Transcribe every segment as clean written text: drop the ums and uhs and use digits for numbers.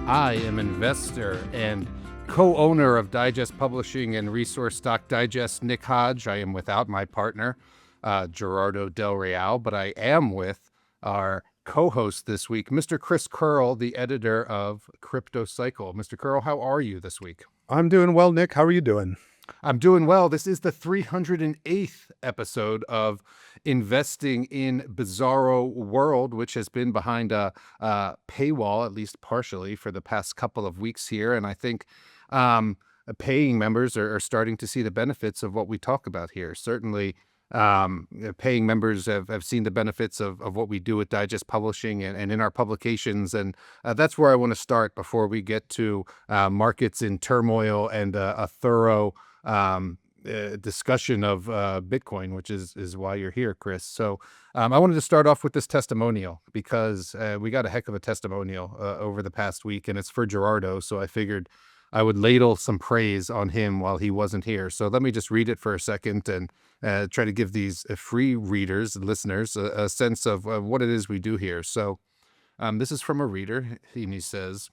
I am investor and co-owner of Digest Publishing and Resource Stock Digest, Nick Hodge. I am without my partner, Gerardo Del Real, but I am with our co-host this week, Mr. Chris Curl, the editor of Crypto Cycle. Mr. Curl, how are you this week? I'm doing well, Nick. How are you doing? I'm doing well. This is the 308th episode of Investing in Bizarro World, which has been behind a paywall, at least partially, for the past couple of weeks here. And I think paying members are starting to see the benefits of what we talk about here. Certainly, paying members have seen the benefits of what we do at Digest Publishing and in our publications. And that's where I want to start before we get to markets in turmoil and a thorough discussion of Bitcoin, which is why you're here, Chris. So I wanted to start off with this testimonial because we got a heck of a testimonial over the past week, and it's for Gerardo. So I figured I would ladle some praise on him while he wasn't here. So let me just read it for a second and try to give these free readers and listeners a sense of what it is we do here. So this is from a reader, and he says,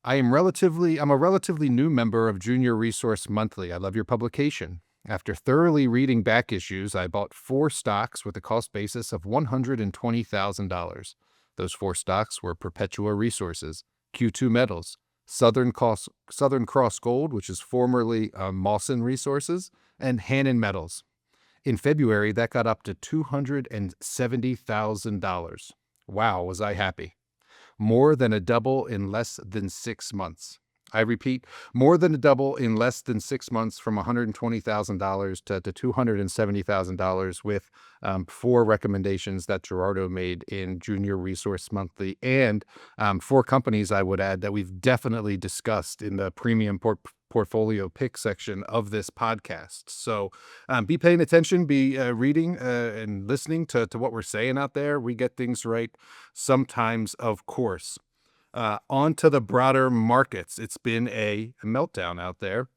I'm a relatively new member of Junior Resource Monthly. I love your publication. After thoroughly reading back issues, I bought 4 stocks with a cost basis of $120,000. Those 4 stocks were Perpetua Resources, Q2 Metals, Southern Cross Gold, which is formerly Mawson Resources, and Hannon Metals. In February, that got up to $270,000. Wow, was I happy. More than a double in less than 6 months. I repeat, more than a double in less than 6 months from $120,000 to $270,000 with 4 recommendations that Gerardo made in Junior Resource Monthly and 4 companies, I would add, that we've definitely discussed in the premium portfolio pick section of this podcast. So be paying attention, be reading and listening to what we're saying out there. We get things right sometimes, of course. On to the broader markets. It's been a meltdown out there.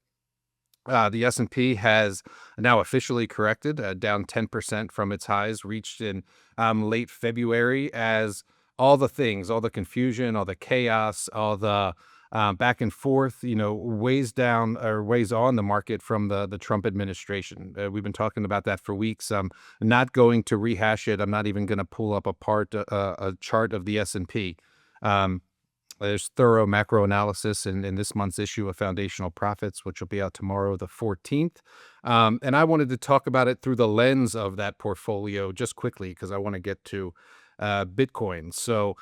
The S&P has now officially corrected, down 10% from its highs reached in late February, as all the things, all the confusion, all the chaos, all the back and forth, weighs down or weighs on the market from the Trump administration. We've been talking about that for weeks. I'm not going to rehash it. I'm not even going to pull up a chart of the S&P. There's thorough macro analysis in this month's issue of Foundational Profits, which will be out tomorrow, the 14th. And I wanted to talk about it through the lens of that portfolio just quickly because I want to get to Bitcoin. So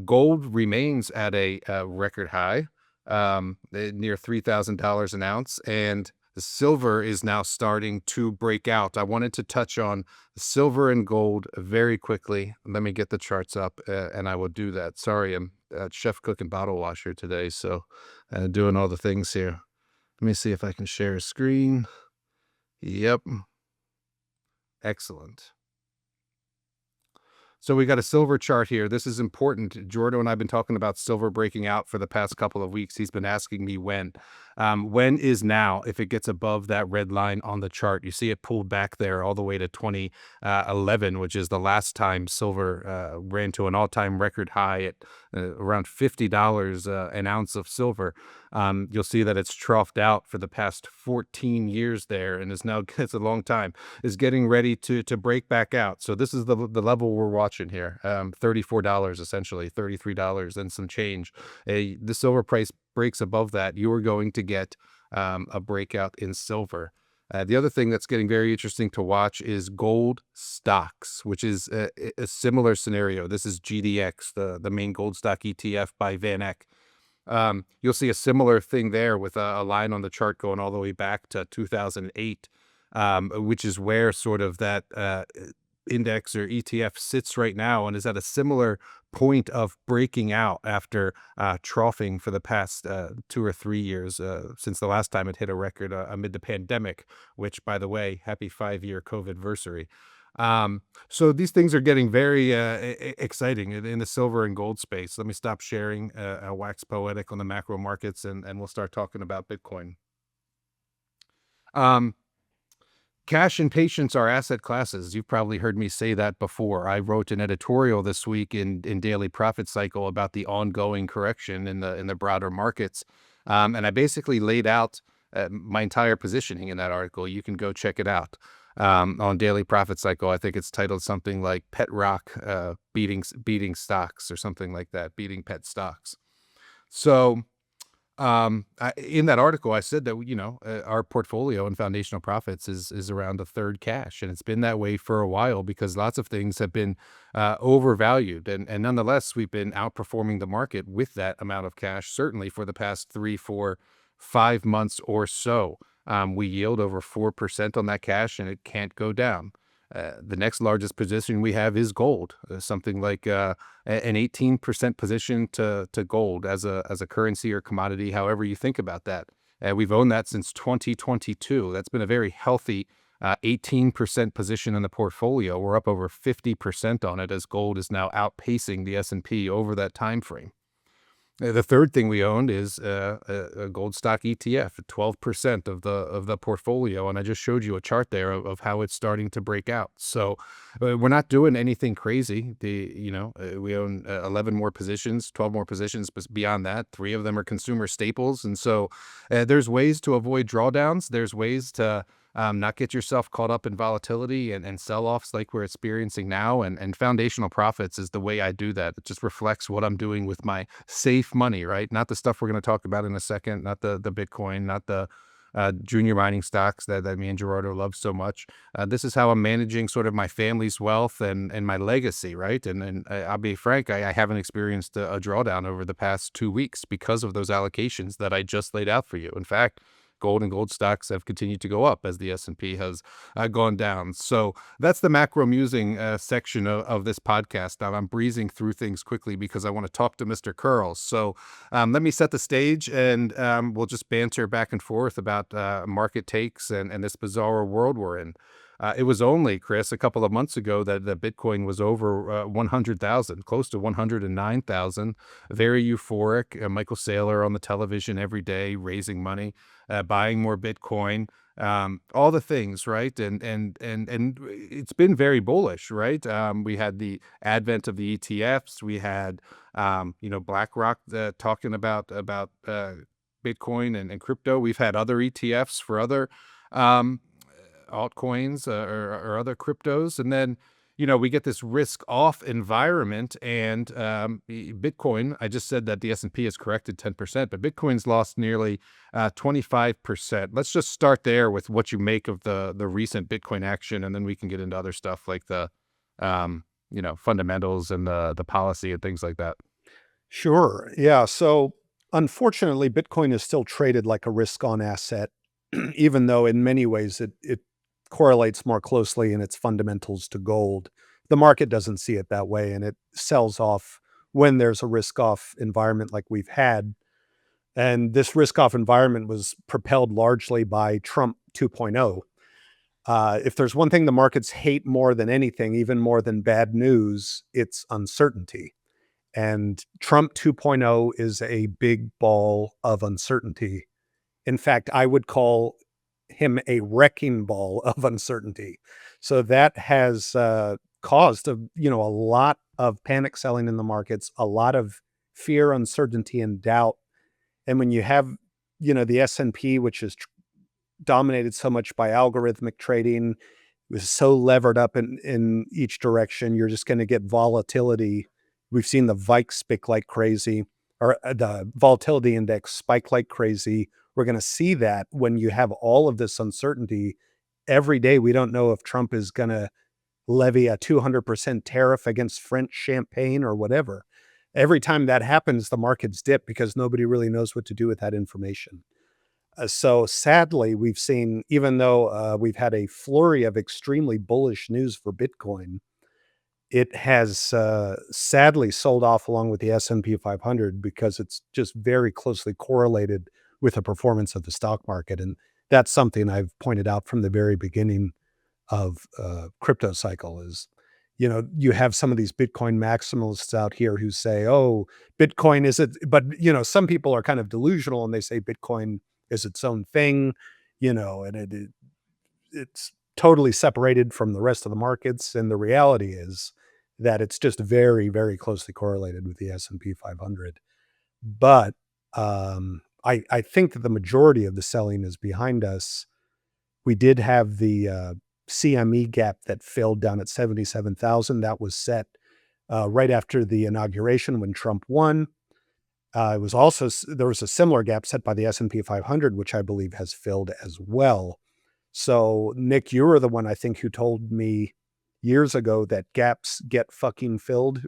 gold remains at a record high, near $3,000 an ounce, and the silver is now starting to break out. I wanted to touch on silver and gold very quickly. Let me get the charts up, and I will do that. Sorry, I'm chef, cook, and bottle washer today, so doing all the things here. Let me see if I can share a screen. Yep. Excellent. So we got a silver chart here. This is important. Jordan and I have been talking about silver breaking out for the past couple of weeks. He's been asking me when. When is now if it gets above that red line on the chart? You see it pulled back there all the way to 2011, which is the last time silver ran to an all-time record high at around $50 an ounce of silver. You'll see that it's troughed out for the past 14 years there and is now, it's a long time, is getting ready to break back out. So this is the level we're watching here, $34 essentially, $33 and some change. The silver price breaks above that, you are going to get a breakout in silver. The other thing that's getting very interesting to watch is gold stocks, which is a similar scenario. This is GDX, the main gold stock ETF by Van Eck. You'll see a similar thing there with a line on the chart going all the way back to 2008, which is where sort of that index or ETF sits right now and is at a similar point of breaking out after troughing for the past 2 or 3 years since the last time it hit a record amid the pandemic, which, by the way, happy 5-year COVID-versary. So these things are getting very exciting in the silver and gold space. Let me stop sharing. I'll wax poetic on the macro markets and we'll start talking about Bitcoin. Cash and patience are asset classes. You've probably heard me say that before. I wrote an editorial this week in Daily Profit Cycle about the ongoing correction in the broader markets, and I basically laid out my entire positioning in that article. You can go check it out on Daily Profit Cycle. I think it's titled something like "Pet Rock beating stocks" or something like that, beating pet stocks. So in that article, I said that, our portfolio and foundational profits is around a third cash. And it's been that way for a while because lots of things have been overvalued. And nonetheless, we've been outperforming the market with that amount of cash, certainly for the past 3, 4, 5 months or so. We yield over 4% on that cash, and it can't go down. The next largest position we have is gold, something like an 18% position to gold as a currency or commodity, however you think about that. We've owned that since 2022. That's been a very healthy 18% position in the portfolio. We're up over 50% on it as gold is now outpacing the S&P over that time frame. The third thing we owned is a gold stock ETF, 12% of the portfolio, and I just showed you a chart there of how it's starting to break out. So we're not doing anything crazy. We own 11 more positions, 12 more positions, but beyond that, 3 of them are consumer staples, and so there's ways to avoid drawdowns. There's ways to not get yourself caught up in volatility and sell-offs like we're experiencing now. And foundational profits is the way I do that. It just reflects what I'm doing with my safe money, right? Not the stuff we're going to talk about in a second, not the Bitcoin, not the junior mining stocks that me and Gerardo love so much. This is how I'm managing sort of my family's wealth and my legacy, right? And I'll be frank, I haven't experienced a drawdown over the past 2 weeks because of those allocations that I just laid out for you. In fact, gold and gold stocks have continued to go up as the S&P has gone down. So that's the macro musing section of this podcast. I'm breezing through things quickly because I want to talk to Mr. Curls. So let me set the stage, and we'll just banter back and forth about market takes and this bizarre world we're in. It was only, Chris, a couple of months ago that the Bitcoin was over 100,000, close to 109,000. Very euphoric. Michael Saylor on the television every day, raising money, buying more Bitcoin, all the things, right? And it's been very bullish, right? We had the advent of the ETFs. We had, BlackRock talking about Bitcoin and crypto. We've had other ETFs for other altcoins or other cryptos, and then we get this risk off environment, and Bitcoin. I just said that the S&P has corrected 10%, but Bitcoin's lost nearly 25%. Let's just start there with what you make of the recent Bitcoin action, and then we can get into other stuff like the fundamentals and the policy and things like that. Sure. Yeah. So unfortunately, Bitcoin is still traded like a risk on asset, even though in many ways it correlates more closely in its fundamentals to gold. The market doesn't see it that way, and it sells off when there's a risk off environment like we've had. And this risk off environment was propelled largely by Trump 2.0. If there's one thing the markets hate more than anything, even more than bad news, it's uncertainty. And Trump 2.0 is a big ball of uncertainty. In fact, I would call him a wrecking ball of uncertainty. So that has caused a lot of panic selling in the markets, a lot of fear, uncertainty, and doubt. And when you have, the S&P, which is dominated so much by algorithmic trading, was so levered up in each direction, you're just going to get volatility. We've seen the VIX spike like crazy, or the volatility index spike like crazy. We're going to see that when you have all of this uncertainty. Every day, we don't know if Trump is going to levy a 200% tariff against French champagne or whatever. Every time that happens, the markets dip because nobody really knows what to do with that information. So sadly, we've seen, even though we've had a flurry of extremely bullish news for Bitcoin, it has sadly sold off along with the S&P 500 because it's just very closely correlated with the performance of the stock market. And that's something I've pointed out from the very beginning of crypto cycle is, you have some of these Bitcoin maximalists out here who say, oh, Bitcoin is it, but, some people are kind of delusional and they say Bitcoin is its own thing, and it's totally separated from the rest of the markets, and the reality is that it's just very, very closely correlated with the S&P 500. But I think that the majority of the selling is behind us. We did have the CME gap that filled down at 77,000. That was set right after the inauguration when Trump won. It was also there was a similar gap set by the S&P 500, which I believe has filled as well. So, Nick, you were the one I think who told me years ago that gaps get fucking filled.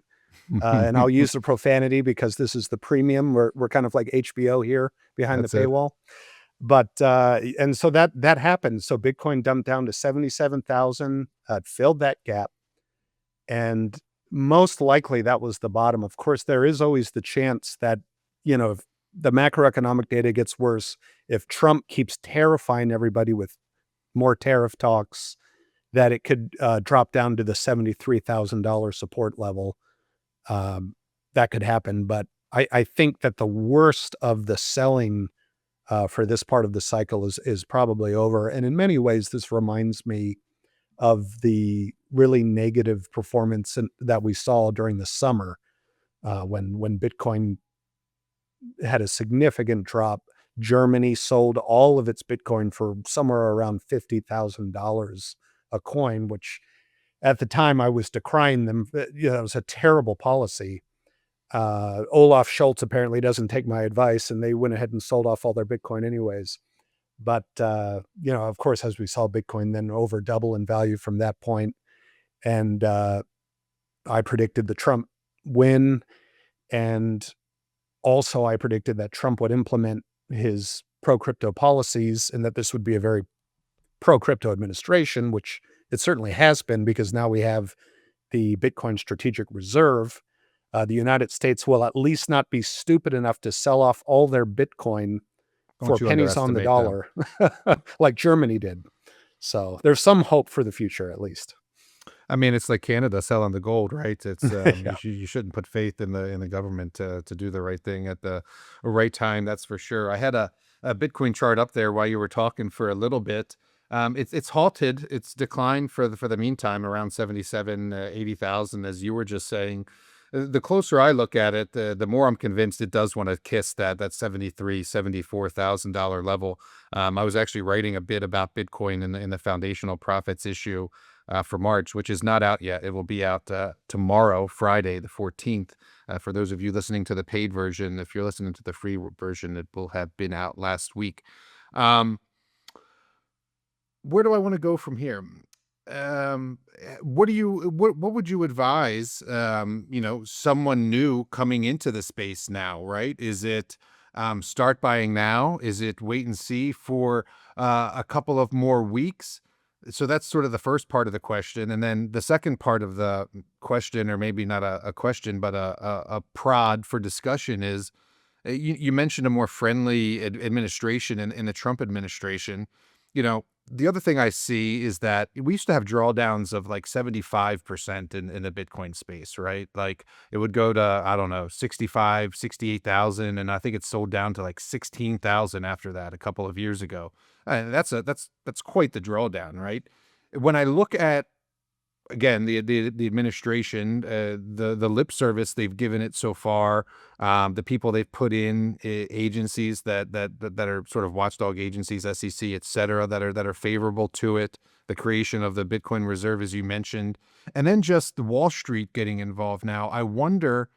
And I'll use the profanity because this is the premium. We're kind of like HBO here behind the That's it. paywall. But and so that happened. So Bitcoin dumped down to 77,000, filled that gap, and most likely that was the bottom. Of course, there is always the chance that, if the macroeconomic data gets worse, if Trump keeps terrifying everybody with more tariff talks, that it could drop down to the $73,000 support level. That could happen. But I think that the worst of the selling for this part of the cycle is probably over. And in many ways, this reminds me of the really negative performance that we saw during the summer when Bitcoin had a significant drop. Germany sold all of its Bitcoin for somewhere around $50,000 a coin, which at the time I was decrying them. It was a terrible policy. Olaf Schultz apparently doesn't take my advice, and they went ahead and sold off all their Bitcoin anyways. But, of course, as we saw Bitcoin then over double in value from that point, and I predicted the Trump win, and also I predicted that Trump would implement his pro-crypto policies and that this would be a very pro-crypto administration, which it certainly has been because now we have the Bitcoin Strategic Reserve. The United States will at least not be stupid enough to sell off all their Bitcoin for Don't you pennies on the underestimate them. dollar like Germany did. So there's some hope for the future, at least. I mean, it's like Canada selling the gold, right? It's Yeah. you shouldn't put faith in the government to do the right thing at the right time. That's for sure. I had a Bitcoin chart up there while you were talking for a little bit. It's halted. It's declined for the meantime around 77, 80,000, as you were just saying. The closer I look at it, the more I'm convinced it does want to kiss that $74,000 level. I was actually writing a bit about Bitcoin in the foundational profits issue for March, which is not out yet. It will be out tomorrow, Friday, the 14th. For those of you listening to the paid version, if you're listening to the free version, it will have been out last week. Where do I want to go from here? What would you advise someone new coming into the space now, right? Is it start buying now? Is it wait and see for a couple of more weeks? So that's sort of the first part of the question. And then the second part of the question, or maybe not a question, but a prod for discussion is, you mentioned a more friendly administration in the Trump administration. The other thing I see is that we used to have drawdowns of like 75% in the Bitcoin space, right? Like it would go to, I don't know, 65, 68,000. And I think it sold down to like 16,000 after that a couple of years ago. And that's quite the drawdown, right? When I look at, again, the administration, the lip service they've given it so far, the people they've put in, agencies that are sort of watchdog agencies, SEC, et cetera, that are favorable to it, the creation of the Bitcoin Reserve, as you mentioned, and then just Wall Street getting involved now. I wonder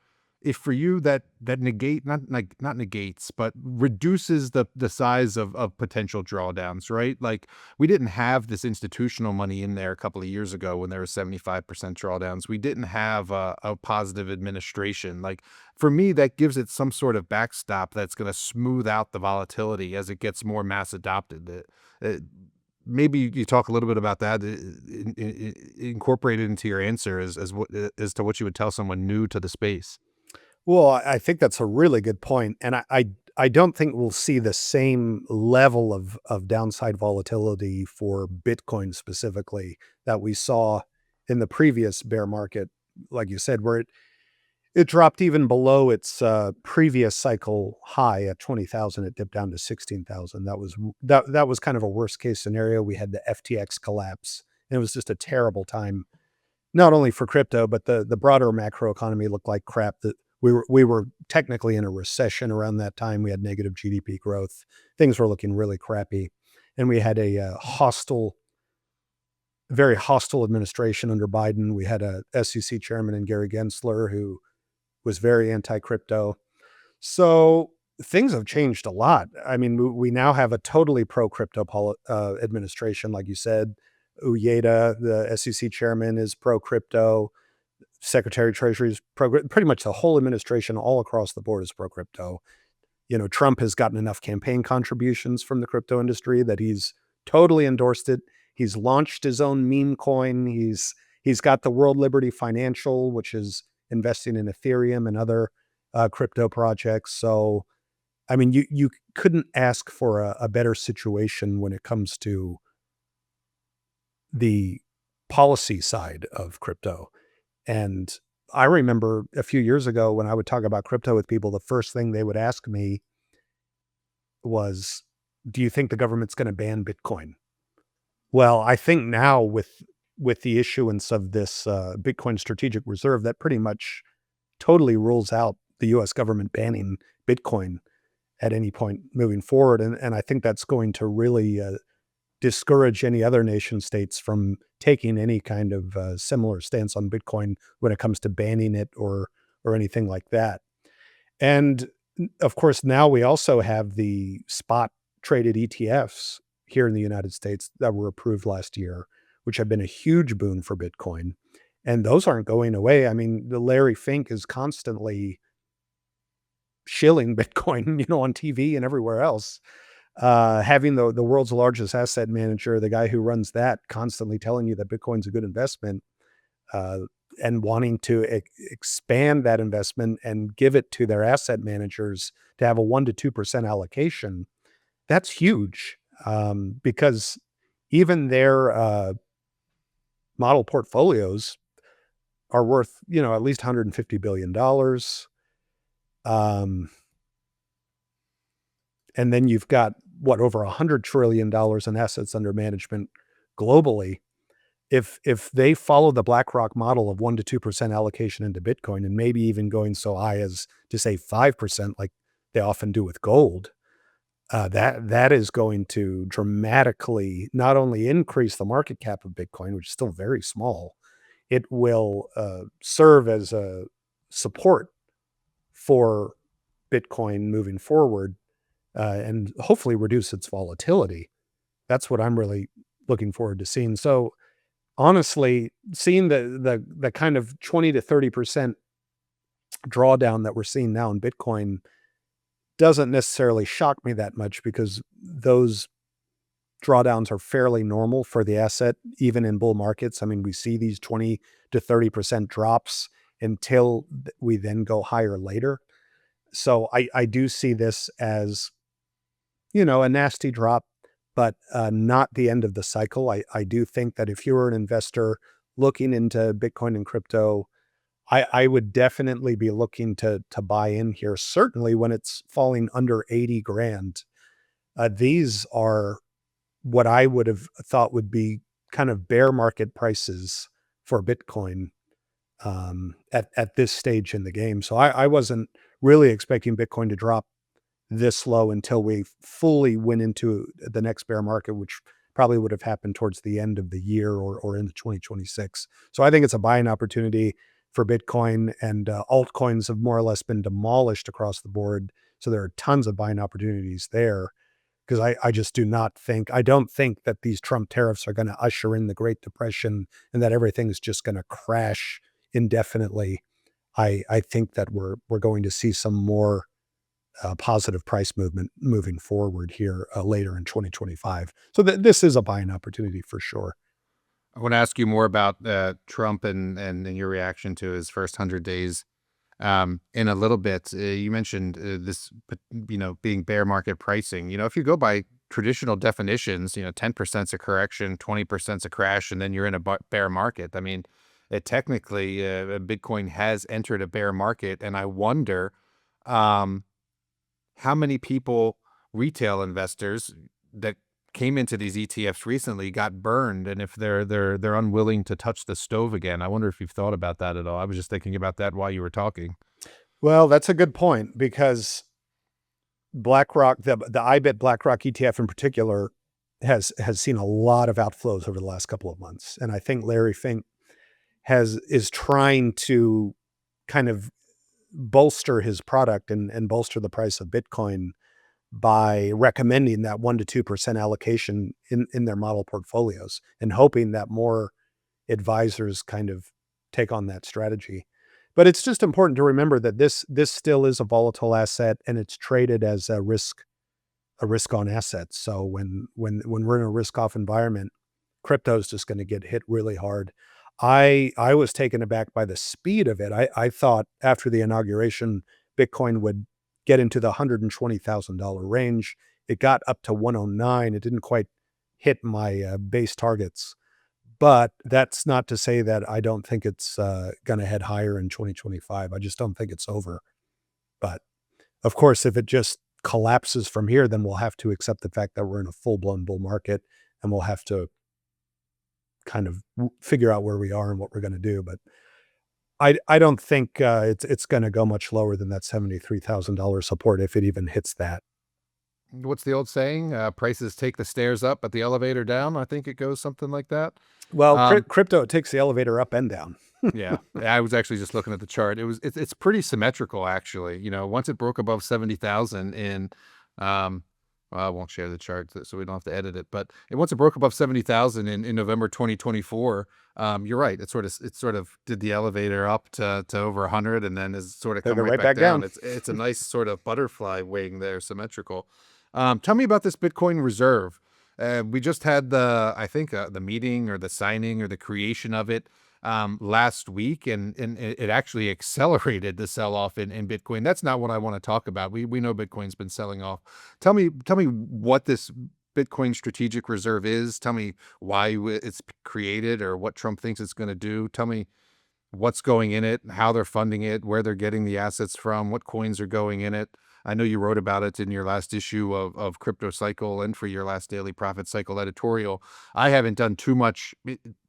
if for you that not negates, but reduces the size of potential drawdowns, right? Like we didn't have this institutional money in there a couple of years ago when there were 75% drawdowns. We didn't have a positive administration. Like for me, that gives it some sort of backstop that's going to smooth out the volatility as it gets more mass adopted. Maybe you talk a little bit about that, incorporate it into your answer as to what you would tell someone new to the space. Well, I think that's a really good point, and I don't think we'll see the same level of downside volatility for Bitcoin specifically that we saw in the previous bear market, like you said, where It dropped even below its previous cycle high at 20,000. It dipped down to 16,000. That was kind of a worst case scenario. We had the FTX collapse, and it was just a terrible time, not only for crypto, but the broader macro economy looked like crap. That we were technically in a recession around that time. We had negative GDP growth. Things were looking really crappy, and we had a very hostile administration under Biden. We had a SEC chairman in Gary Gensler who was very anti-crypto. So things have changed a lot. I mean, we now have a totally pro-crypto administration, like you said. Uyeda, the SEC chairman, is pro-crypto. Secretary of Treasury is pro. Pretty much the whole administration, all across the board, is pro-crypto. Trump has gotten enough campaign contributions from the crypto industry that he's totally endorsed it. He's launched his own meme coin. He's got the World Liberty Financial, which is investing in Ethereum and other crypto projects. So, I mean, you couldn't ask for a better situation when it comes to the policy side of crypto. And I remember a few years ago when I would talk about crypto with people, the first thing they would ask me was, do you think the government's going to ban Bitcoin? Well, I think now with the issuance of this Bitcoin strategic reserve, that pretty much totally rules out the US government banning Bitcoin at any point moving forward. And I think that's going to really discourage any other nation states from taking any kind of similar stance on Bitcoin when it comes to banning it or anything like that. And of course, now we also have the spot traded ETFs here in the United States that were approved last year, which have been a huge boon for Bitcoin. And those aren't going away. I mean, the Larry Fink is constantly shilling Bitcoin, on TV and everywhere else. Having the world's largest asset manager, the guy who runs that, constantly telling you that Bitcoin's a good investment, and wanting to expand that investment and give it to their asset managers to have a 1% to 2% allocation, that's huge, because even their model portfolios are worth, at least $150 billion. And then you've got over $100 trillion in assets under management globally. If they follow the BlackRock model of 1% to 2% allocation into Bitcoin, and maybe even going so high as to say 5%, like they often do with gold, that is going to dramatically not only increase the market cap of Bitcoin, which is still very small, it will serve as a support for Bitcoin moving forward, and hopefully reduce its volatility. That's what I'm really looking forward to seeing. So honestly, seeing the kind of 20 to 30% drawdown that we're seeing now in Bitcoin doesn't necessarily shock me that much, because those drawdowns are fairly normal for the asset, even in bull markets. I mean, we see these 20 to 30% drops until we then go higher later. So I do see this as, a nasty drop, but not the end of the cycle. I do think that if you were an investor looking into Bitcoin and crypto, I would definitely be looking to buy in here, certainly when it's falling under 80 grand. These are what I would have thought would be kind of bear market prices for Bitcoin at this stage in the game. So I wasn't really expecting Bitcoin to drop this low until we fully went into the next bear market, which probably would have happened towards the end of the year or into 2026. So I think it's a buying opportunity for Bitcoin, and altcoins have more or less been demolished across the board. So there are tons of buying opportunities there, because I just I don't think that these Trump tariffs are going to usher in the Great Depression and that everything's just going to crash indefinitely. I think that we're going to see some more positive price movement moving forward here later in 2025. So this is a buying opportunity for sure. I want to ask you more about Trump and your reaction to his first 100 days in a little bit. You mentioned this, being bear market pricing. If you go by traditional definitions, 10% is a correction, 20% is a crash, and then you're in a bear market. I mean, technically Bitcoin has entered a bear market, and I wonder um, how many people, retail investors that came into these ETFs recently, got burned, and if they're unwilling to touch the stove again. I wonder if you've thought about that at all. I was just thinking about that while you were talking. Well, that's a good point because BlackRock, the IBIT BlackRock ETF in particular, has seen a lot of outflows over the last couple of months, and I think Larry Fink is trying to kind of bolster his product and bolster the price of Bitcoin by recommending that 1 to 2% allocation in their model portfolios and hoping that more advisors kind of take on that strategy. But it's just important to remember that this still is a volatile asset and it's traded as a risk on assets. So when we're in a risk off environment, crypto is just going to get hit really hard. I was taken aback by the speed of it. I thought after the inauguration, Bitcoin would get into the $120,000 range. It got up to 109. It didn't quite hit my base targets, but that's not to say that I don't think it's going to head higher in 2025. I just don't think it's over. But of course, if it just collapses from here, then we'll have to accept the fact that we're in a full-blown bull market and we'll have to kind of figure out where we are and what we're going to do. But I don't think it's going to go much lower than that $73,000 support if it even hits that. What's the old saying? Prices take the stairs up, but the elevator down. I think it goes something like that. Well, Um, crypto, it takes the elevator up and down. yeah, I was actually just looking at the chart. It's pretty symmetrical, actually. Once it broke above 70,000 in, well, I won't share the chart so we don't have to edit it. But once it broke above 70,000 in November 2024, you're right. It sort of did the elevator up to over 100, and then is sort of They're come right right back back down. down. It's a nice sort of butterfly wing there, symmetrical. Tell me about this Bitcoin reserve. We just had I think the meeting or the signing or the creation of it last week, and it actually accelerated the sell off in Bitcoin. That's not what I want to talk about. We know Bitcoin's been selling off. Tell me what this Bitcoin strategic reserve is. Tell me why it's created or what Trump thinks it's going to do. Tell me what's going in it, how they're funding it, where they're getting the assets from, what coins are going in it. I know you wrote about it in your last issue of Crypto Cycle and for your last Daily Profit Cycle editorial. I haven't done too much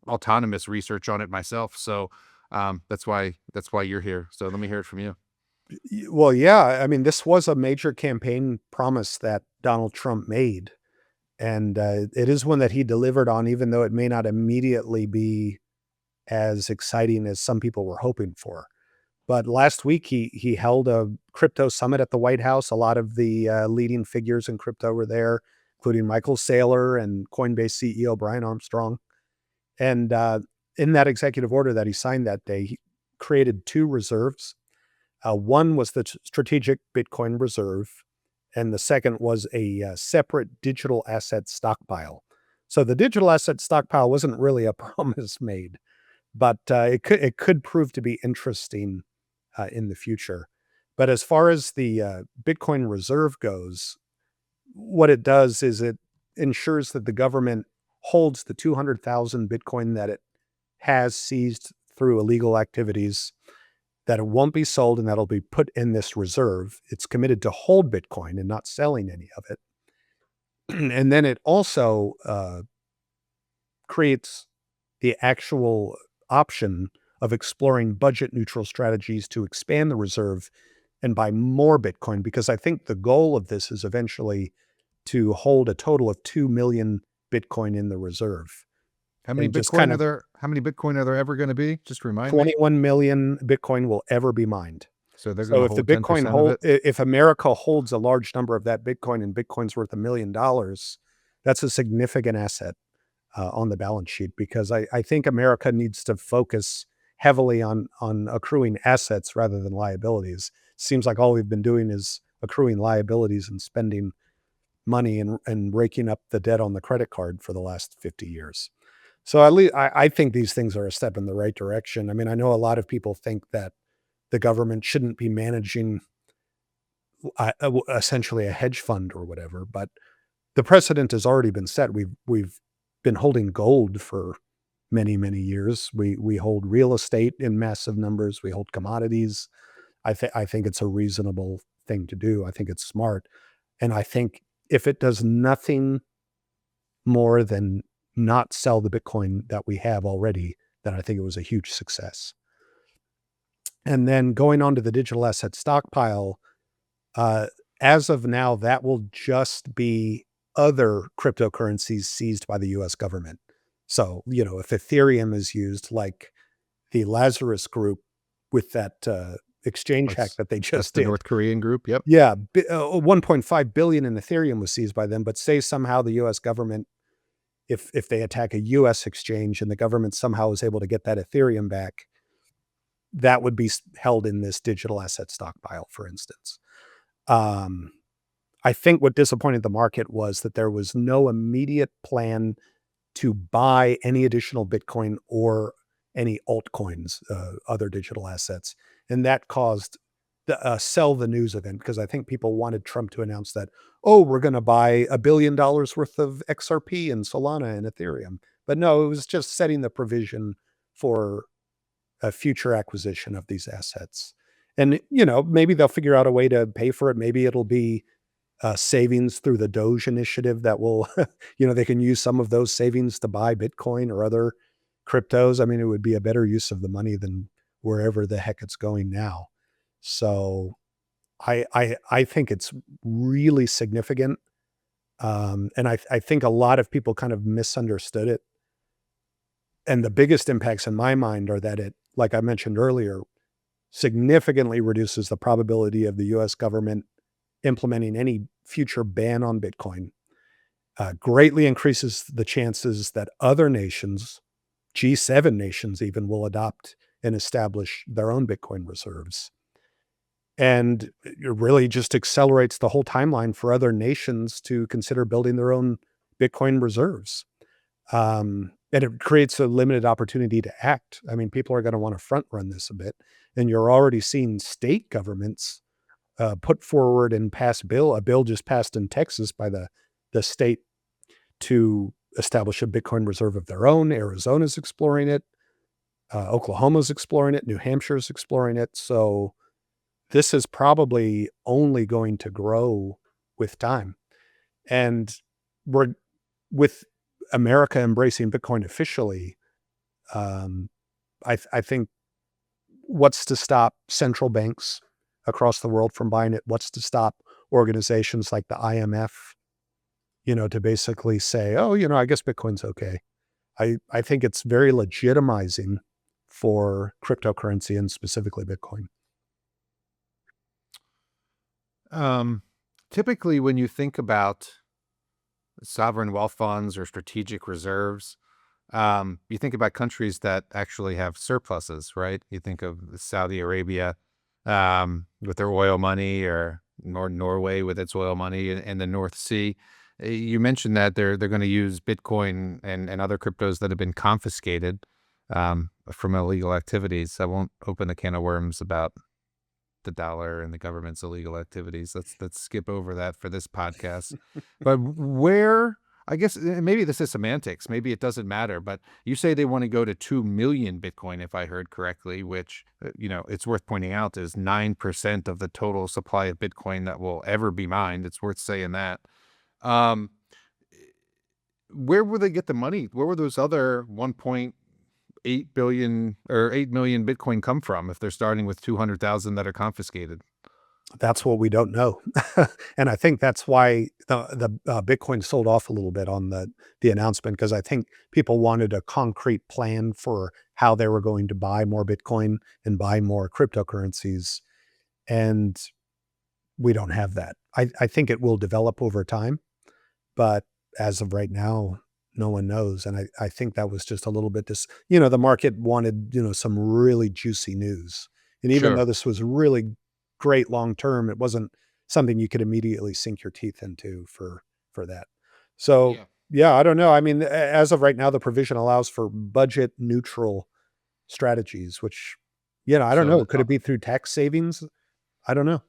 autonomous research on it myself, so that's why you're here. So let me hear it from you. Well, yeah. I mean, this was a major campaign promise that Donald Trump made. And it is one that he delivered on, even though it may not immediately be as exciting as some people were hoping for. But last week, he held a crypto summit at the White House. A lot of the leading figures in crypto were there, including Michael Saylor and Coinbase CEO Brian Armstrong. And in that executive order that he signed that day, he created two reserves. One was the strategic Bitcoin reserve, and the second was a separate digital asset stockpile. So the digital asset stockpile wasn't really a promise made, but it could prove to be interesting in the future. But as far as the Bitcoin reserve goes, what it does is it ensures that the government holds the 200,000 Bitcoin that it has seized through illegal activities, that it won't be sold and that'll be put in this reserve. It's committed to hold Bitcoin and not selling any of it. And then it also creates the actual option of exploring budget neutral strategies to expand the reserve and buy more Bitcoin, because I think the goal of this is eventually to hold a total of 2 million Bitcoin in the reserve. How many And just kind Bitcoin are of there? How many Bitcoin are there ever going to be? Just remind me. 21 million Bitcoin will ever be mined. So they're going So to if the hold Bitcoin 10% of it. if America holds a large number of that Bitcoin and Bitcoin's worth $1 million, that's a significant asset on the balance sheet, because I think America needs to focus heavily on accruing assets rather than liabilities. Seems like all we've been doing is accruing liabilities and spending money and raking up the debt on the credit card for the last 50 years. So at least I think these things are a step in the right direction. I mean, I know a lot of people think that the government shouldn't be managing essentially a hedge fund or whatever, but the precedent has already been set. We've been holding gold for many, many years. We hold real estate in massive numbers. We hold commodities. I think it's a reasonable thing to do. I think it's smart. And I think if it does nothing more than not sell the Bitcoin that we have already, then I think it was a huge success. And then going on to the digital asset stockpile, uh, as of now, that will just be other cryptocurrencies seized by the US government. So, if Ethereum is used, like the Lazarus Group with that exchange hack That's that they that's just the did. North Korean group. Yep. Yeah, 1.5 billion in Ethereum was seized by them. But say somehow the US government, if they attack a US exchange and the government somehow is able to get that Ethereum back, that would be held in this digital asset stockpile, for instance. Um, I think what disappointed the market was that there was no immediate plan to buy any additional Bitcoin or any altcoins, other digital assets. And that caused the sell the news event, because I think people wanted Trump to announce that, oh, we're going to buy $1 billion worth of XRP and Solana and Ethereum. But no, it was just setting the provision for a future acquisition of these assets. And, maybe they'll figure out a way to pay for it. Maybe it'll be savings through the Doge initiative that will, they can use some of those savings to buy Bitcoin or other cryptos. I mean, it would be a better use of the money than wherever the heck it's going now. So I think it's really significant. And I think a lot of people kind of misunderstood it. And the biggest impacts in my mind are that it, like I mentioned earlier, significantly reduces the probability of the US government implementing any future ban on Bitcoin, greatly increases the chances that other nations, G7 nations even, will adopt and establish their own Bitcoin reserves. And it really just accelerates the whole timeline for other nations to consider building their own Bitcoin reserves. And it creates a limited opportunity to act. I mean, people are going to want to front run this a bit. And you're already seeing state governments put forward and pass a bill just passed in Texas by the state to establish a Bitcoin reserve of their own. Arizona's exploring it. Oklahoma's exploring it. New Hampshire's exploring it. So this is probably only going to grow with time. And we're with America embracing Bitcoin officially. Um, I think what's to stop central banks across the world from buying it? What's to stop organizations like the IMF, to basically say, oh, I guess Bitcoin's okay. I think it's very legitimizing for cryptocurrency and specifically Bitcoin. Um, Typically, when you think about sovereign wealth funds or strategic reserves, you think about countries that actually have surpluses, right? You think of Saudi Arabia with their oil money, or Norway with its oil money in the North Sea. You mentioned that they're going to use Bitcoin and other cryptos that have been confiscated from illegal activities. I won't open a can of worms about the dollar and the government's illegal activities. Let's skip over that for this podcast. But where, I guess maybe this is semantics. Maybe it doesn't matter. But you say they want to go to 2 million Bitcoin, if I heard correctly, which it's worth pointing out is 9% of the total supply of Bitcoin that will ever be mined. It's worth saying that. Um, where will they get the money? Where will those other 1.8 billion or 8 million Bitcoin come from if they're starting with 200,000 that are confiscated? That's what we don't know. And I think that's why the Bitcoin sold off a little bit on the announcement, because I think people wanted a concrete plan for how they were going to buy more Bitcoin and buy more cryptocurrencies. And we don't have that. I think it will develop over time, but as of right now, no one knows. And I think that was just a little bit the market wanted, some really juicy news. And even Sure. though this was really great long term, it wasn't something you could immediately sink your teeth into for that. So Yeah. yeah, I don't know. I mean, as of right now, the provision allows for budget neutral strategies, which, I don't So know. Could it be through tax savings? I don't know.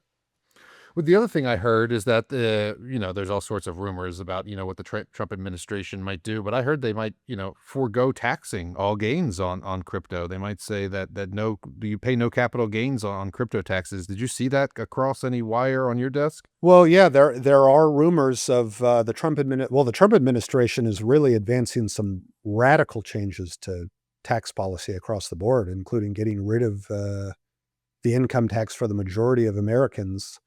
Well, the other thing I heard is that there's all sorts of rumors about what the Trump administration might do, but I heard they might forego taxing all gains on crypto. They might say that no, you pay no capital gains on crypto taxes. Did you see that across any wire on your desk? Well, yeah, there are rumors of the the Trump administration is really advancing some radical changes to tax policy across the board, including getting rid of the income tax for the majority of Americans.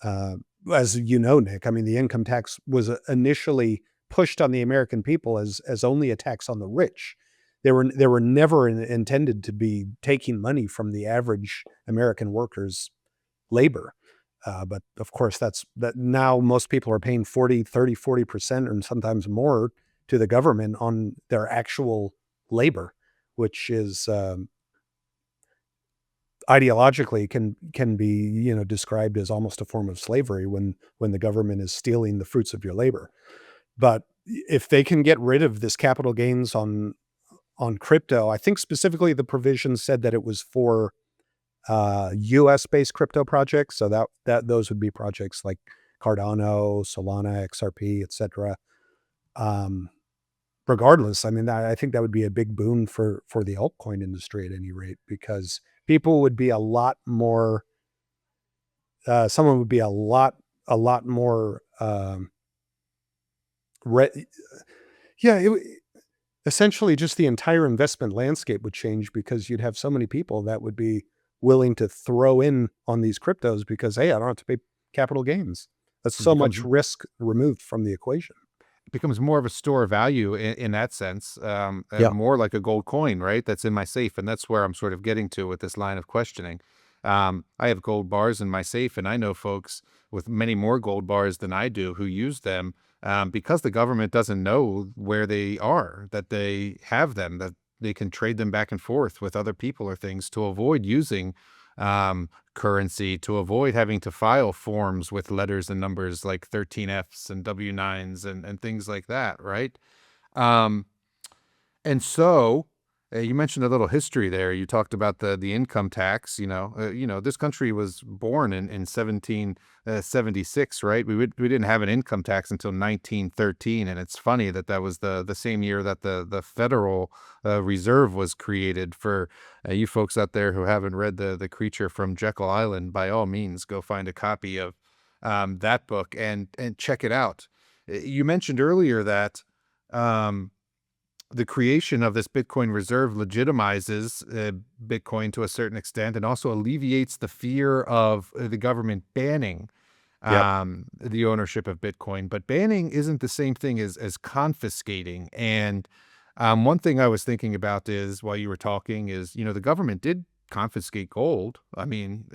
Uh, as you know, Nick, I mean, the income tax was initially pushed on the American people as only a tax on the rich. They were never intended to be taking money from the average American worker's labor. But of course, that now most people are paying 40, 30, 40% and sometimes more to the government on their actual labor, which is ideologically can be described as almost a form of slavery when the government is stealing the fruits of your labor. But if they can get rid of this capital gains on crypto, I think specifically the provision said that it was for US based crypto projects. So that those would be projects like Cardano, Solana, XRP, etc. Um, Regardless, I mean, I think that would be a big boon for the altcoin industry at any rate, because people would be a lot more. Someone would be a lot more. Re- yeah, essentially, just the entire investment landscape would change because you'd have so many people that would be willing to throw in on these cryptos because, hey, I don't have to pay capital gains. That's It so becomes much risk removed from the equation. becomes more of a store of value in that sense, Yeah. more like a gold coin, right? That's in my safe, and that's where I'm sort of getting to with this line of questioning. I have gold bars in my safe, and I know folks with many more gold bars than I do who use them because the government doesn't know where they are, that they have them, that they can trade them back and forth with other people or things to avoid using currency, to avoid having to file forms with letters and numbers like 13Fs and W9s and things like that, right? Um, and so you mentioned a little history there. You talked about the income tax. This country was born in 1776, right? We didn't have an income tax until 1913, and it's funny that was the same year that the Federal Reserve was created. For you folks out there who haven't read the Creature from Jekyll Island, by all means, go find a copy of that book and check it out. You mentioned earlier that. Um, the creation of this Bitcoin reserve legitimizes Bitcoin to a certain extent and also alleviates the fear of the government banning Yep. the ownership of Bitcoin. But banning isn't the same thing as confiscating. And one thing I was thinking about is while you were talking is, the government did confiscate gold. I mean,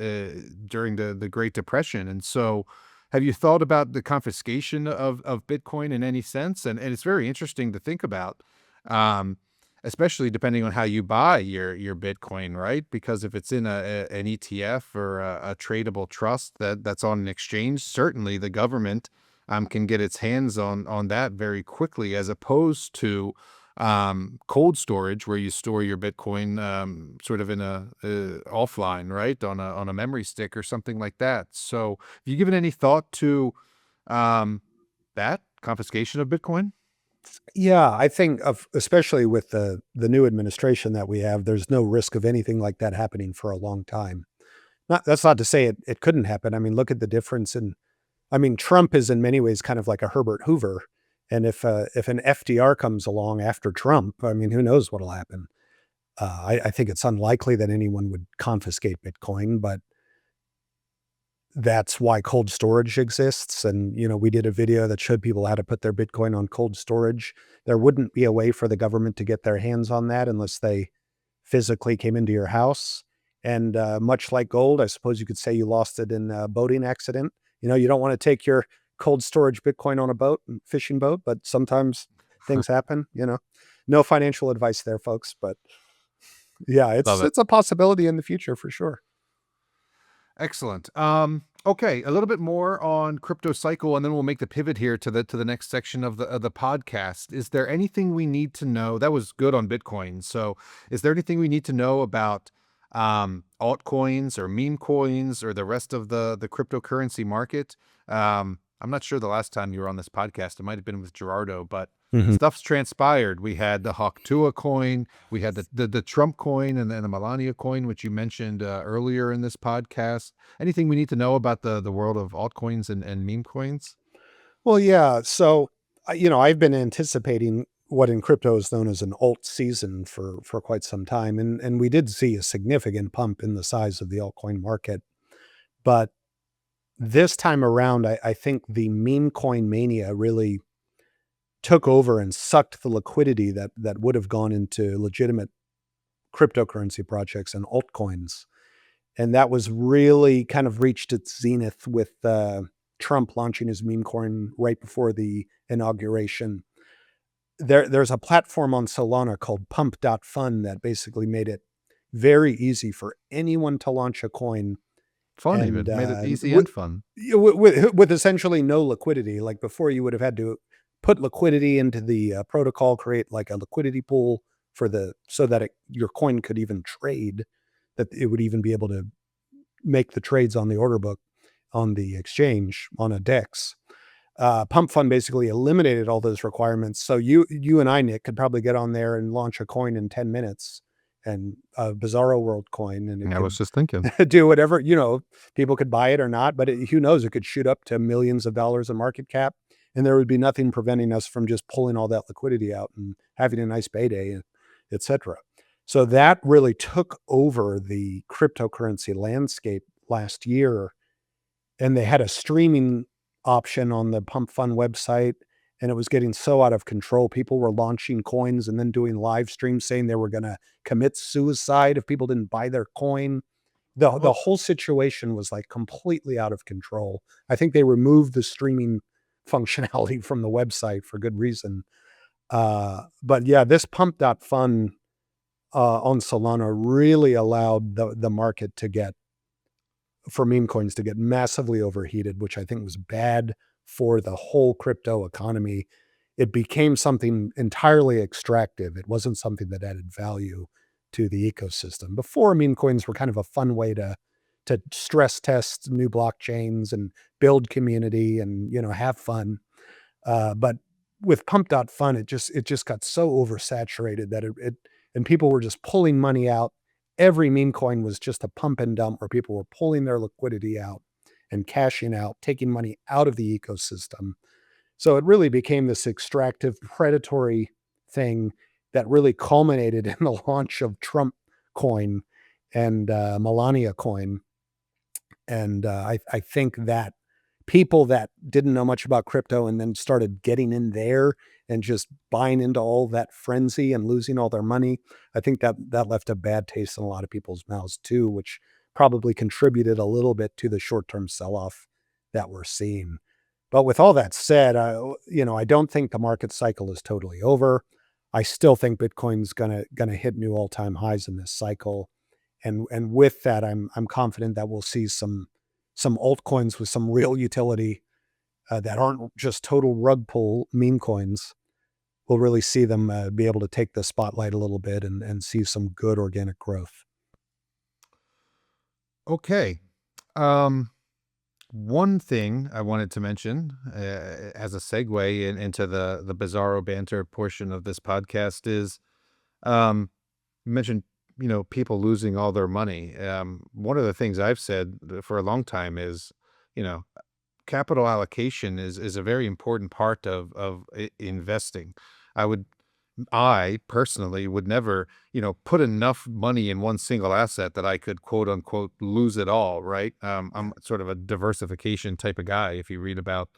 during the Great Depression. And so have you thought about the confiscation of Bitcoin in any sense? And it's very interesting to think about, um, especially depending on how you buy your Bitcoin, right? Because if it's in an ETF or a tradable trust that's on an exchange, certainly the government can get its hands on that very quickly, as opposed to cold storage where you store your Bitcoin sort of in a offline, right, on a memory stick or something like that. So, have you given any thought to um, that confiscation of Bitcoin? Yeah, I think especially with the new administration that we have, there's no risk of anything like that happening for a long time. That's not to say it couldn't happen. I mean, look at the difference in. I mean, Trump is in many ways kind of like a Herbert Hoover, and if an FDR comes along after Trump, I mean, who knows what'll happen? I think it's unlikely that anyone would confiscate Bitcoin, but that's why cold storage exists. And, we did a video that showed people how to put their Bitcoin on cold storage. There wouldn't be a way for the government to get their hands on that unless they physically came into your house. And much like gold, I suppose you could say you lost it in a boating accident. You don't want to take your cold storage Bitcoin on a boat, fishing boat, but sometimes things happen. No financial advice there, folks. But yeah, Love it. it's a possibility in the future for sure. Excellent. Okay, a little bit more on crypto cycle, and then we'll make the pivot here to the next section of the podcast. Is there anything we need to know? That was good on Bitcoin. So, is there anything we need to know about altcoins or meme coins or the rest of the cryptocurrency market. I'm not sure the last time you were on this podcast. It might have been with Gerardo, but Mhm. stuff's transpired. We had the Hawktua coin, we had the Trump coin, and then the Melania coin, which you mentioned earlier in this podcast. Anything we need to know about the world of altcoins and meme coins? Well, yeah. So, I've been anticipating what in crypto is known as an alt season for quite some time, and we did see a significant pump in the size of the altcoin market. But this time around, I think the meme coin mania really took over and sucked the liquidity that would have gone into legitimate cryptocurrency projects and altcoins. And that was really kind of reached its zenith with Trump launching his meme coin right before the inauguration. There's a platform on Solana called Pump.fun that basically made it very easy for anyone to launch a coin Fun, and even made it easy and fun. with essentially no liquidity. Like before, you would have had to put liquidity into the protocol, create like a liquidity pool for the so that your coin could even trade, that it would even be able to make the trades on the order book on the exchange on a DEX. Pump Fund basically eliminated all those requirements. So you and I, Nick, could probably get on there and launch a coin in 10 minutes and a Bizarro World coin, and it I was could just thinking. do whatever, people could buy it or not, but who knows, it could shoot up to millions of dollars in market cap. And there would be nothing preventing us from just pulling all that liquidity out and having a nice payday, et cetera. So that really took over the cryptocurrency landscape last year, and they had a streaming option on the Pump Fund website, and it was getting so out of control. People were launching coins and then doing live streams saying they were going to commit suicide if people didn't buy their coin. The Well, whole situation was like completely out of control. I think they removed the streaming functionality from the website for good reason. But yeah, this Pump.fun on Solana really allowed the market to get for meme coins to get massively overheated, which I think was bad for the whole crypto economy. It became something entirely extractive. It wasn't something that added value to the ecosystem. Before, meme coins were kind of a fun way to stress test new blockchains and build community and have fun. But with Pump.fun, it just got so oversaturated that it and people were just pulling money out. Every meme coin was just a pump and dump where people were pulling their liquidity out and cashing out, taking money out of the ecosystem. So it really became this extractive, predatory thing that really culminated in the launch of Trump coin and Melania coin. And I think that people that didn't know much about crypto and then started getting in there and just buying into all that frenzy and losing all their money, I think that left a bad taste in a lot of people's mouths too, which probably contributed a little bit to the short-term sell-off that we're seeing. But with all that said, I don't think the market cycle is totally over. I still think Bitcoin's gonna hit new all-time highs in this cycle, and with that, I'm confident that we'll see some altcoins with some real utility that aren't just total rug pull meme coins. We'll really see them be able to take the spotlight a little bit and see some good organic growth. okay. Um, One thing I wanted to mention as a segue into the Bizarro Banter portion of this podcast is um, you mentioned, people losing all their money. One of the things I've said for a long time is, you know, capital allocation is a very important part of investing. I would I personally would never, put enough money in one single asset that I could quote unquote lose it all, right? I'm sort of a diversification type of guy. If you read about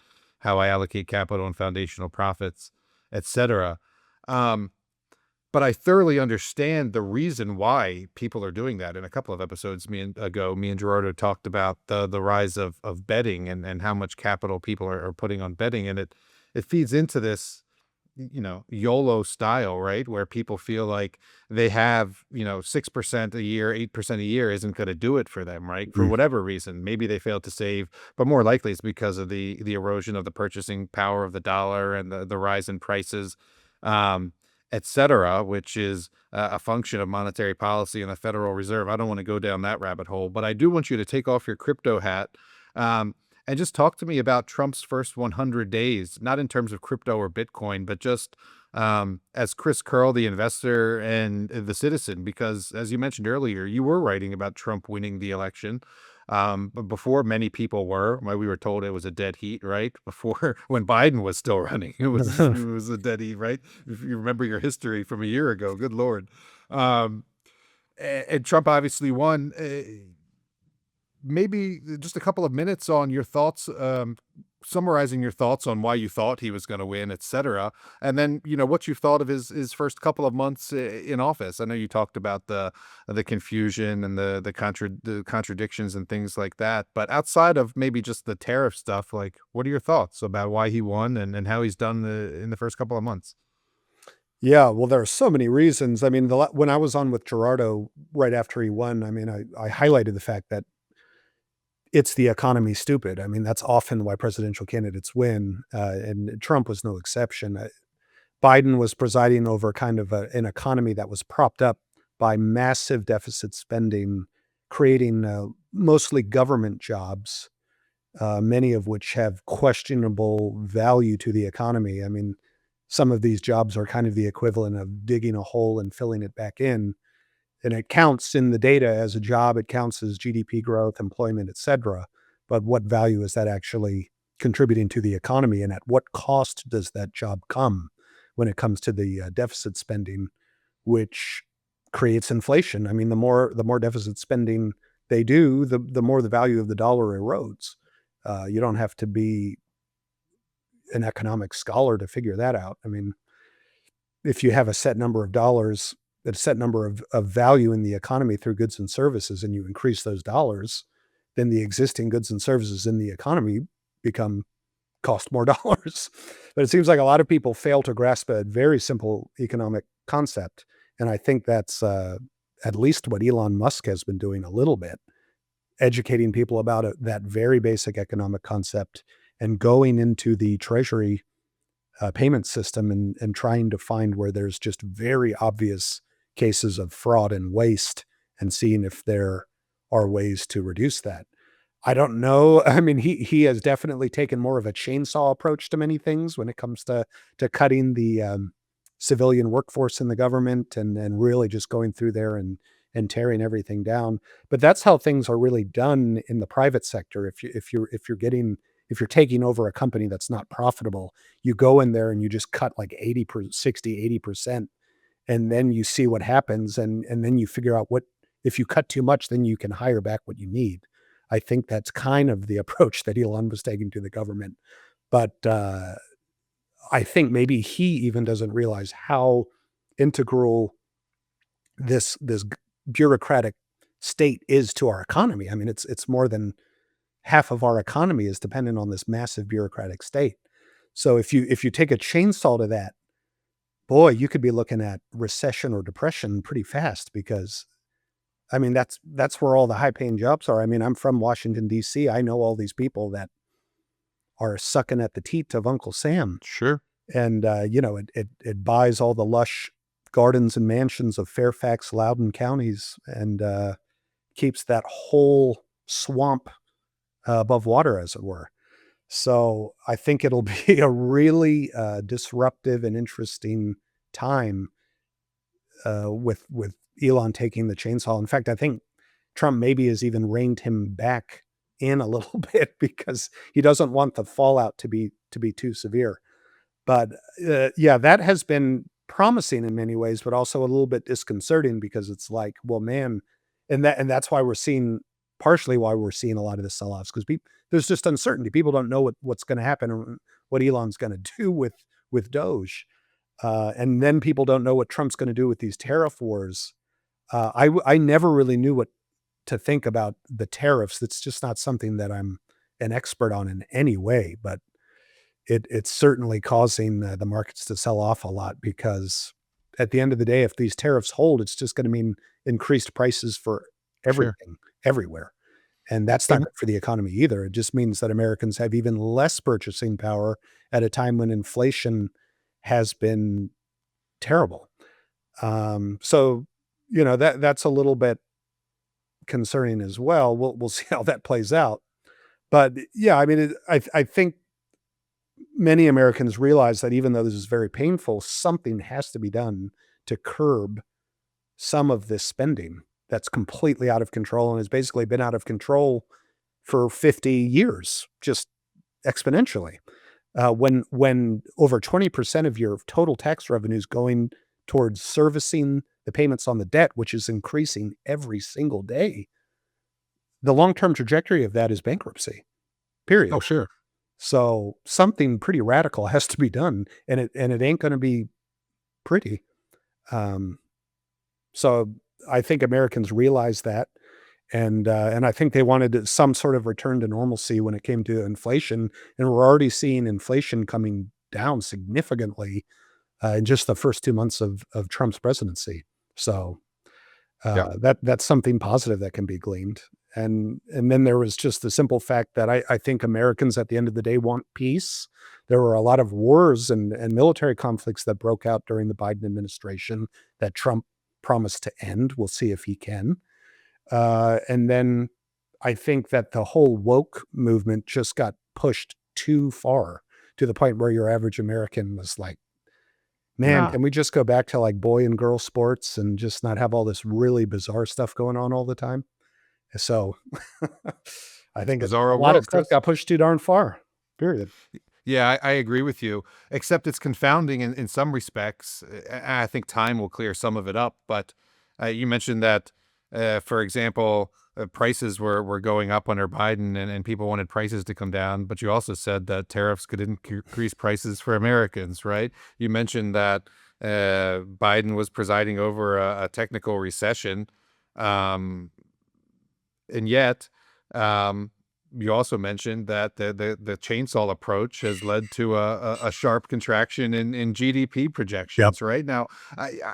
how I allocate capital and foundational profits, etc. Um, but I thoroughly understand the reason why people are doing that. In a couple of episodes me and Gerardo talked about the rise of betting and how much capital people are putting on betting, and it feeds into this YOLO style, right? Where people feel like they have, 6% a year, 8% a year isn't going to do it for them, right? For Mm. whatever reason. Maybe they failed to save, but more likely it's because of the erosion of the purchasing power of the dollar and the rise in prices, um, et cetera, which is a function of monetary policy and the Federal Reserve. I don't want to go down that rabbit hole, but I do want you to take off your crypto hat. Um, and just talk to me about Trump's first 100 days, not in terms of crypto or Bitcoin, but just as Chris Curl, the investor and the citizen, because as you mentioned earlier, you were writing about Trump winning the election. But before many people were, we were told it was a dead heat, right? Before when Biden was still running, it was a dead heat, right? If you remember your history from a year ago, good Lord. Um, and Trump obviously won. Maybe just a couple of minutes on your thoughts, summarizing your thoughts on why you thought he was going to win, etc. And then, what you thought of his first couple of months in office. I know you talked about the confusion and the contradictions and things like that. But outside of maybe just the tariff stuff, like, what are your thoughts about why he won and how he's done in the first couple of months? Yeah, well, there are so many reasons. I mean, when I was on with Gerardo right after he won, I mean, I highlighted the fact that it's the economy, stupid. I mean, that's often why presidential candidates win, and Trump was no exception. Biden was presiding over kind of an economy that was propped up by massive deficit spending, creating mostly government jobs, many of which have questionable value to the economy. I mean, some of these jobs are kind of the equivalent of digging a hole and filling it back in, and it counts in the data as a job. It counts as GDP growth, employment, et cetera. But what value is that actually contributing to the economy, and at what cost does that job come when it comes to the deficit spending, which creates inflation? I mean, the more deficit spending they do, the more the value of the dollar erodes. You don't have to be an economic scholar to figure that out. I mean, if you have a set number of dollars, a set number of value in the economy through goods and services, and you increase those dollars, then the existing goods and services in the economy become cost more dollars. But it seems like a lot of people fail to grasp a very simple economic concept, and I think that's at least what Elon Musk has been doing a little bit, educating people about that very basic economic concept and going into the treasury payment system and trying to find where there's just very obvious cases of fraud and waste and seeing if there are ways to reduce that. I don't know. I mean, he has definitely taken more of a chainsaw approach to many things when it comes to cutting the civilian workforce in the government and really just going through there and tearing everything down. But that's how things are really done in the private sector. If you're taking over a company that's not profitable, you go in there and you just cut like 60, 80%, and then you see what happens, and then you figure out what, if you cut too much, then you can hire back what you need. I think that's kind of the approach that Elon was taking to the government. But I think maybe he even doesn't realize how integral this bureaucratic state is to our economy. I mean, it's more than half of our economy is dependent on this massive bureaucratic state. So if you take a chainsaw to that, boy, you could be looking at recession or depression pretty fast, because I mean, that's where all the high paying jobs are. I mean, I'm from Washington, D.C. I know all these people that are sucking at the teat of Uncle Sam. Sure. And it buys all the lush gardens and mansions of Fairfax, Loudoun counties, and keeps that whole swamp above water, as it were. So I think it'll be a really disruptive and interesting time with Elon taking the chainsaw. In fact, I think Trump maybe has even reined him back in a little bit because he doesn't want the fallout to be too severe. But yeah, that has been promising in many ways, but also a little bit disconcerting, because it's like, well, man, and that's why we're seeing, partially why we're seeing a lot of the sell-offs, because there's just uncertainty. People don't know what's going to happen and what Elon's going to do with Doge, and then people don't know what Trump's going to do with these tariff wars. I never really knew what to think about the tariffs. That's just not something that I'm an expert on in any way, but it's certainly causing the markets to sell off a lot, because at the end of the day, if these tariffs hold, it's just going to mean increased prices for Sure. everything, everywhere. And that's not And good for the economy either. It just means that Americans have even less purchasing power at a time when inflation has been terrible. So, that's a little bit concerning as well. We'll see how that plays out. But yeah, I mean, I think many Americans realize that even though this is very painful, something has to be done to curb some of this spending that's completely out of control and has basically been out of control for 50 years, just exponentially. When over 20% of your total tax revenue is going towards servicing the payments on the debt, which is increasing every single day, the long-term trajectory of that is bankruptcy, Oh, period. sure. So something pretty radical has to be done, and it ain't gonna be pretty. Um, so I think Americans realize that, and I think they wanted some sort of return to normalcy when it came to inflation, and we're already seeing inflation coming down significantly, in just the first 2 months of Trump's presidency. So, Yeah. that's something positive that can be gleaned. And then there was just the simple fact that I think Americans at the end of the day want peace. There were a lot of wars and military conflicts that broke out during the Biden administration that Trump promised to end. We'll see if he can. And then I think that the whole woke movement just got pushed too far to the point where your average American was like, man, Nah. can we just go back to like boy and girl sports and just not have all this really bizarre stuff going on all the time? So I It's think a Bizarro lot of World, stuff Chris. got pushed too darn far, period. Yeah, I agree with you, except it's confounding in some respects. I think time will clear some of it up. But you mentioned that, for example, prices were going up under Biden and people wanted prices to come down. But you also said that tariffs could increase prices for Americans, right? You mentioned that Biden was presiding over a technical recession. Um, and yet, um, you also mentioned that the chainsaw approach has led to a sharp contraction in GDP Yep. projections. Right now,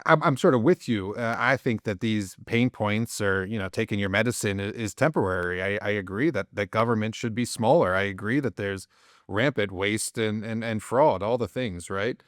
I'm sort of with you. I think that these pain points, or taking your medicine, is temporary. I agree that government should be smaller. I agree that there's rampant waste and fraud, all the things, right?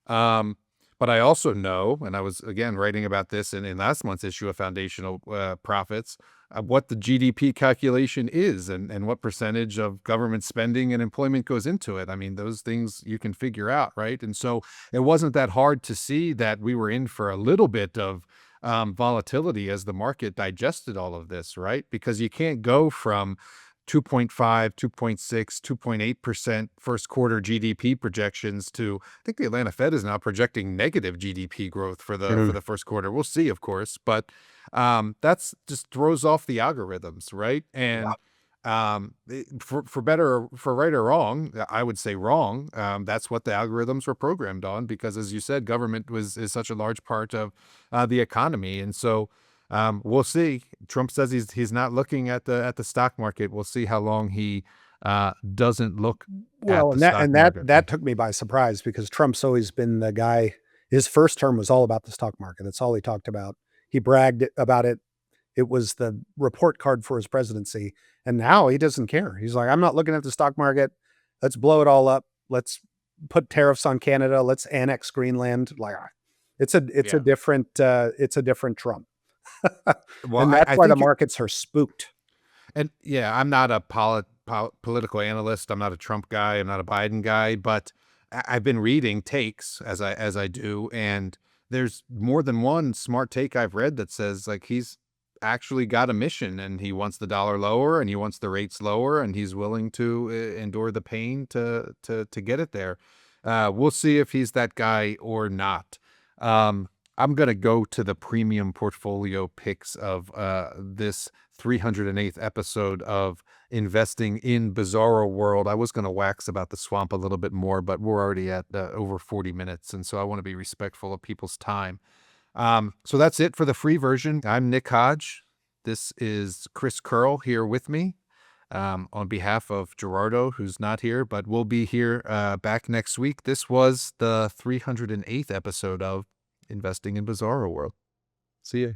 Um, but I also know, and I was again writing about this in last month's issue of Foundational Profits, what the GDP calculation is and what percentage of government spending and employment goes into it. I mean, those things you can figure out, right? And so it wasn't that hard to see that we were in for a little bit of volatility as the market digested all of this, right? Because you can't go from 2.5, 2.6, 2.8% first quarter GDP projections to, I think the Atlanta Fed is now projecting negative GDP growth for Mhm. the first quarter. We'll see, of course, but that's just throws off the algorithms, right? And for better for right or wrong, I would say wrong. That's what the algorithms were programmed on, because, as you said, government is such a large part of the economy, and so we'll see. Trump says he's not looking at the stock market. We'll see how long he doesn't look at Well, the and that stock and that market. that took me by surprise because Trump's always been the guy. His first term was all about the stock market. That's all he talked about. He bragged about it. It was the report card for his presidency. And now he doesn't care. He's like, I'm not looking at the stock market. Let's blow it all up. Let's put tariffs on Canada. Let's annex Greenland. Like Yeah. it's a different Trump. Well, And that's I why the think you're, markets are spooked. and yeah, I'm not a political analyst. I'm not a Trump guy. I'm not a Biden guy, but I've been reading takes as I do, and there's more than one smart take I've read that says like he's actually got a mission and he wants the dollar lower and he wants the rates lower and he's willing to endure the pain to get it there. We'll see if he's that guy or not. Um, I'm gonna go to the premium portfolio picks of this 308th episode of Investing in Bizarro World. I was going to wax about the swamp a little bit more, but we're already at over 40 minutes. And so I want to be respectful of people's time. So that's it for the free version. I'm Nick Hodge. This is Chris Curl here with me on behalf of Gerardo, who's not here, but we'll be here back next week. This was the 308th episode of Investing in Bizarro World. See ya.